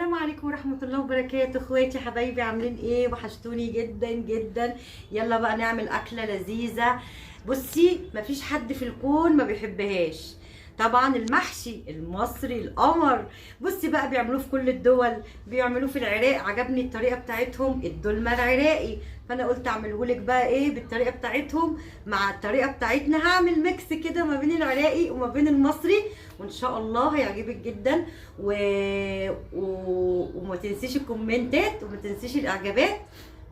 السلام عليكم ورحمة الله وبركاته. اخواتي حبايبي عاملين ايه؟ وحشتوني جدا جدا. يلا بقى نعمل اكلة لذيذة. بصي مفيش حد في الكون ما بيحبهاش. طبعا المحشي المصري القمر. بصي بقى بيعملوه في كل الدول، بيعملوه في العراق، عجبني الطريقة بتاعتهم الدولمة العراقي، فانا قلت اعملهولك بقى ايه بالطريقة بتاعتهم مع الطريقة بتاعتنا. هعمل ميكس كده ما بين العراقي وما بين المصري، وان شاء الله هيعجبك جدا. وما تنسيش الكومنتات وما تنسيش الاعجابات.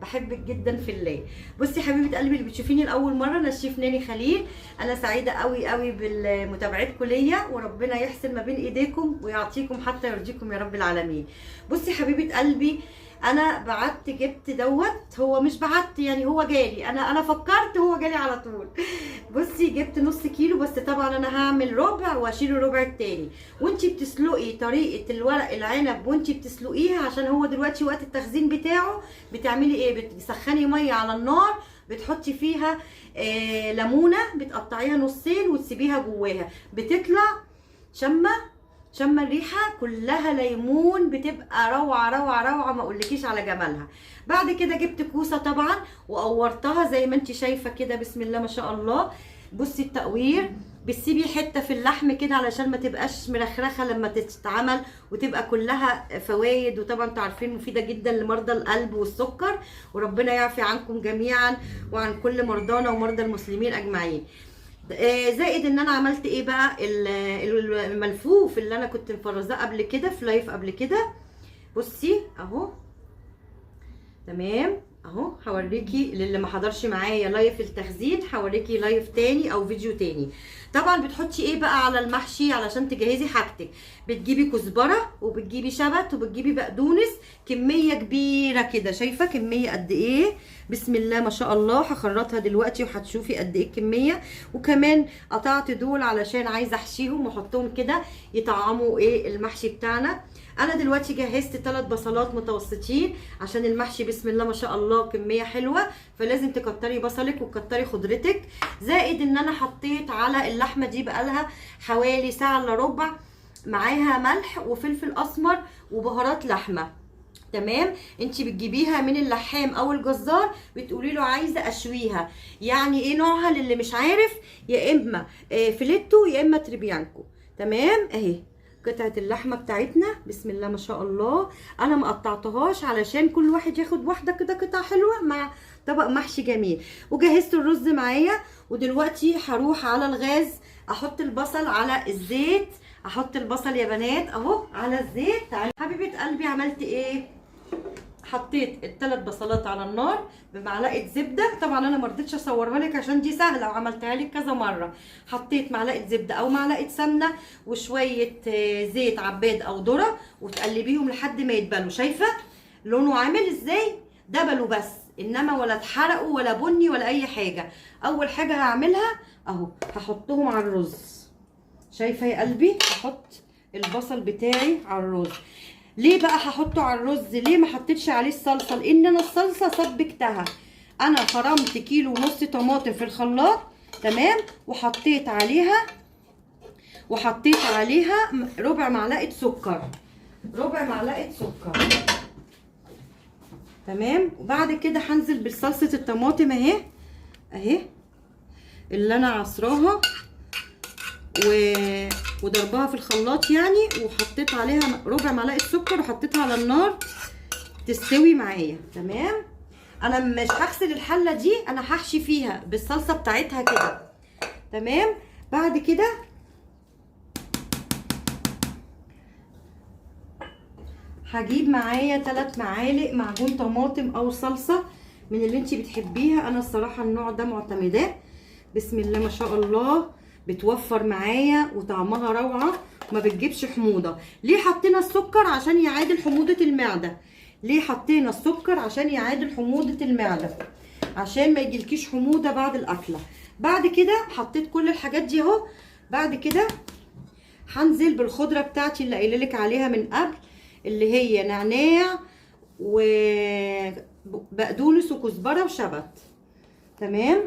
بحبك جدا في الله. بصي حبيبه قلبي اللي بتشوفيني لاول مره، انا الشيف ناني خليل. انا سعيده قوي قوي بالمتابعتكم ليا، وربنا يحسن ما بين ايديكم ويعطيكم حتى يرضيكم يا رب العالمين. بصي حبيبه قلبي، انا بعت جبت دوت، هو مش بعت يعني، هو جالي، انا فكرت هو جالي على طول. بصي جبت نص كيلو، بس طبعا انا هعمل ربع واشيل الربع التاني. وانتي بتسلقي طريقه الورق العنب وانتي بتسلقيها، عشان هو دلوقتي وقت التخزين بتاعه، بتعملي ايه؟ بتسخني ميه على النار، بتحطي فيها ليمونه، بتقطعيها نصين وتسيبيها جواها، بتطلع شمه الريحه كلها ليمون، بتبقى روعه روعه روعه، ما اقولكيش على جمالها. بعد كده جبت كوسه طبعا وقورتها زي ما انت شايفه كده، بسم الله ما شاء الله. بصي التقوير، بتسيبي حته في اللحم كده علشان ما تبقاش مرخرخه لما تتعمل، وتبقى كلها فوايد، وطبعا انتوا عارفين مفيده جدا لمرضى القلب والسكر، وربنا يعفي عنكم جميعا وعن كل مرضانا ومرضى المسلمين اجمعين. زائد ان انا عملت ايه بقى، الملفوف اللي انا كنت مفرزاه قبل كده في لايف قبل كده. بصي اهو تمام اهو، هوريكي للي ما حضرش معايا لايف التخزين، هوريكي لايف تاني او فيديو تاني. طبعا بتحطي ايه بقى على المحشي علشان تجهزي حاجتك؟ بتجيبي كزبره وبتجيبي شبت وبتجيبي بقدونس، كميه كبيره كده، شايفه كميه قد ايه؟ بسم الله ما شاء الله. هخرطها دلوقتي وهتشوفي قد ايه الكميه. وكمان قطعت دول علشان عايزه احشيهم واحطهم كده يطعموا ايه المحشي بتاعنا. انا دلوقتي جهزت 3 بصلات متوسطين عشان المحشي بسم الله ما شاء الله كميه حلوه، فلازم تكتري بصلك وتكتري خضرتك. زائد ان انا حطيت على اللحمه دي بقالها حوالي ساعه الا ربع، معاها ملح وفلفل اسمر وبهارات لحمه. تمام، انت بتجيبيها من اللحام او الجزار، بتقولي له عايزه اشويها، يعني ايه نوعها للي مش عارف، يا اما فيليتو يا اما تريبيانكو. تمام، اهي قطعه اللحمه بتاعتنا بسم الله ما شاء الله. انا ما قطعتهاش علشان كل واحد ياخد واحده كده قطعه حلوه مع طبق محشي جميل. وجهزت الرز معايا، ودلوقتي هروح على الغاز احط البصل على الزيت. احط البصل يا بنات اهو على الزيت. تعالي حبيبه قلبي، عملت ايه؟ حطيت ال3 بصلات على النار بمعلقه زبده. طبعا انا ما رضيتش اصورها لك عشان دي سهله وعملتها لك كذا مره. حطيت معلقه زبده او معلقه سمنه وشويه زيت عباد او ذره، وتقلبيهم لحد ما يدبلوا. شايفه لونه عامل ازاي؟ دبلوا بس، انما ولا اتحرقوا ولا بني ولا اي حاجه. اول حاجه هعملها اهو، هحطهم على الرز. شايفه يا قلبي؟ هحط البصل بتاعي على الرز. ليه بقى هحطه على الرز؟ ليه ما حطيتش عليه الصلصه؟ لان انا الصلصه سبكتها. انا فرمت 1.5 كيلو طماطم في الخلاط، تمام، وحطيت عليها ربع معلقه سكر، تمام. وبعد كده هنزل بصلصه الطماطم اهي اللي انا عصراها وضربها في الخلاط يعني، وحطيت عليها ربع معلقه سكر وحطيتها على النار تستوي معايا. تمام، انا مش هغسل الحله دي، انا هحشي فيها بالصلصه بتاعتها كده. تمام، بعد كده هجيب معايا 3 معالق معجون طماطم او صلصه من اللي انتي بتحبيها. انا الصراحه النوع ده معتمداه، بسم الله ما شاء الله، بتوفر معايا وطعمها روعه، ما بتجيبش حموضه. ليه حطينا السكر؟ عشان يعادل حموضه المعده. عشان ما يجيلكيش حموضه بعد الاكله. بعد كده حطيت كل الحاجات دي اهو. بعد كده هنزل بالخضره بتاعتي اللي قايله لك عليها من قبل، اللي هي نعناع وبقدونس وكزبره وشبت. تمام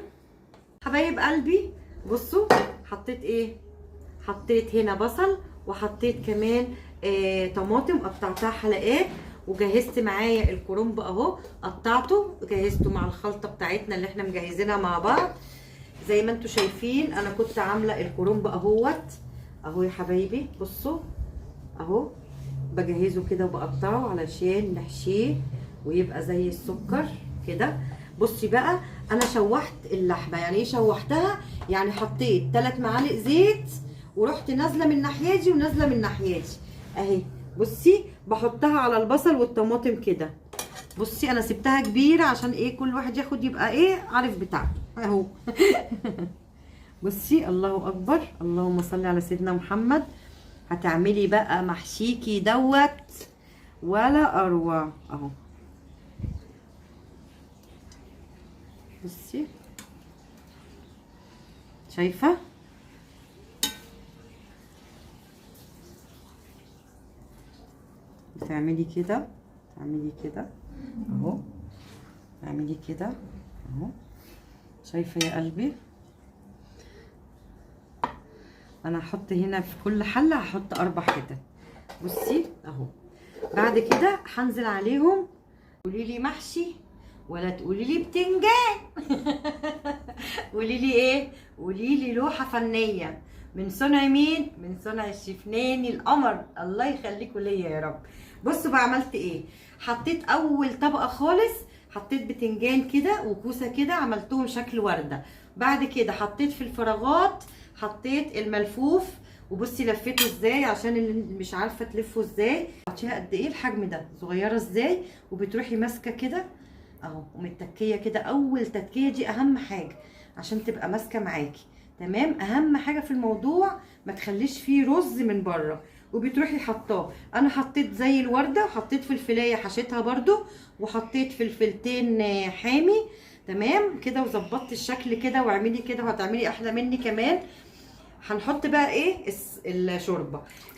حبايب قلبي، بصوا حطيت ايه؟ حطيت هنا بصل، وحطيت كمان طماطم قطعتها حلقات، وجهزت معايا الكرنب اهو قطعته جهزته مع الخلطه بتاعتنا اللي احنا مجهزينها مع بعض. زي ما انتم شايفين انا كنت عامله الكرنب اهوت اهو يا حبايبي، بصوا اهو بجهزه كده وبقطعه علشان نحشيه ويبقى زي السكر كده. بصي بقى انا شوحت اللحمه، يعني ايه شوحتها؟ يعني حطيت 3 معالق زيت ورحت نازله من ناحيتي ونازله من ناحيتي اهي. بصي بحطها على البصل والطماطم كده. بصي انا سبتها كبيره عشان ايه كل واحد ياخد يبقى ايه عارف بتاعته اهو. بصي الله اكبر، اللهم صل على سيدنا محمد. هتعملي بقى محشيكي دوت ولا اروع اهو. بصي شايفه بتعملي كده، تعملي كده اهو، تعملي كده اهو. شايفه يا قلبي؟ انا هحط هنا في كل حله هحط 4 حتت. بصي اهو. بعد كده هنزل عليهم. قولي لي محشي ولا تقولي لي بتنجان. قولي لي ايه؟ قولي لي لوحه فنيه من صنع مين؟ من صنع الشيف ناني القمر، الله يخليكوا ليا يا رب. بصوا بقى عملت ايه. حطيت اول طبقه خالص حطيت بتنجان كده وكوسه كده عملتهم شكل ورده. بعد كده حطيت في الفراغات حطيت الملفوف، وبصي لفيته ازاي عشان اللي مش عارفه تلفه ازاي. حطيها قد ايه الحجم ده صغيره ازاي، وبتروحي ماسكه كده اهو ومتكيه كده. اول تكيه دي اهم حاجه عشان تبقى ماسكه معاكي تمام. اهم حاجه في الموضوع ما تخليش فيه رز من بره، وبتروحي حطاه. انا حطيت زي الورده وحطيت فلفلايه حشيتها برده، وحطيت فلفلتين حامي تمام كده، وظبطت الشكل كده. واعملي كده وهتعملي احلى مني كمان. هنحط بقى ايه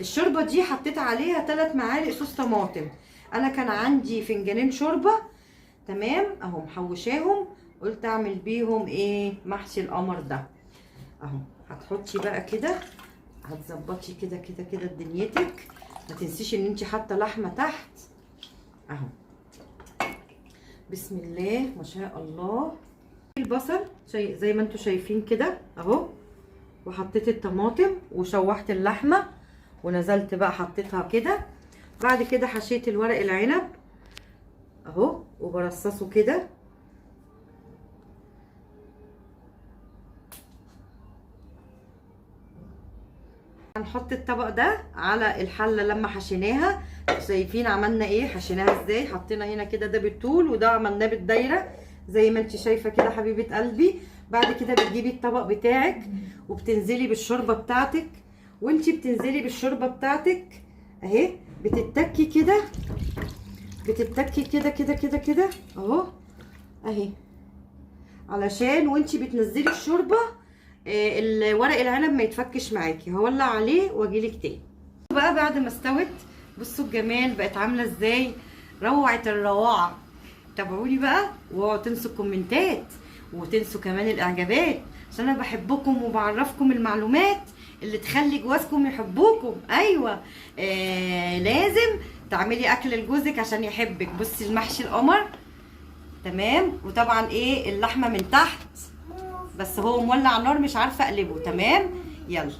الشوربه دي حطيت عليها 3 معالق صوص طماطم. انا كان عندي فنجانين شوربه تمام اهو محوشاهم، قلت اعمل بيهم ايه محشي القمر ده اهو. هتحطي بقى كده، هتظبطي كده كده كده دنيتك. ما تنسيش ان انت حاطه لحمه تحت اهو. بسم الله ما شاء الله. البصل زي ما انتم شايفين كده اهو، وحطيت الطماطم وشوحت اللحمه ونزلت بقى حطيتها كده. بعد كده حشيت الورق العنب اهو وبرصصه كده. هنحط الطبق ده على الحله لما حشيناها. شايفين عملنا ايه حشيناها ازاي؟ حطينا هنا كده ده بالطول وده عملناه بالدايره زي ما انت شايفه كده حبيبه قلبي. بعد كده بتجيبي الطبق بتاعك وبتنزلي بالشوربه بتاعتك، وانت بتنزلي بالشوربه بتاعتك اهي بتتكي كده، بتتكي كده كده كده كده اهو اهي، علشان وانت بتنزلي الشوربه الورق العنب ما يتفكش معاكي. هولع عليه واجيلك تاني. بقى بعد ما استوت بصوا الجمال بقت عامله ازاي، روعه الروعه. تابعوني بقى واوعوا تنسوا الكومنتات وتنسوا كمان الاعجابات، عشان انا بحبكم وبعرفكم المعلومات اللي تخلي جوازكم يحبوكم. ايوه لازم تعملي اكل لجوزك عشان يحبك. بصي المحشي القمر تمام، وطبعا ايه اللحمه من تحت بس هو مولع النار مش عارفه اقلبه تمام. يلا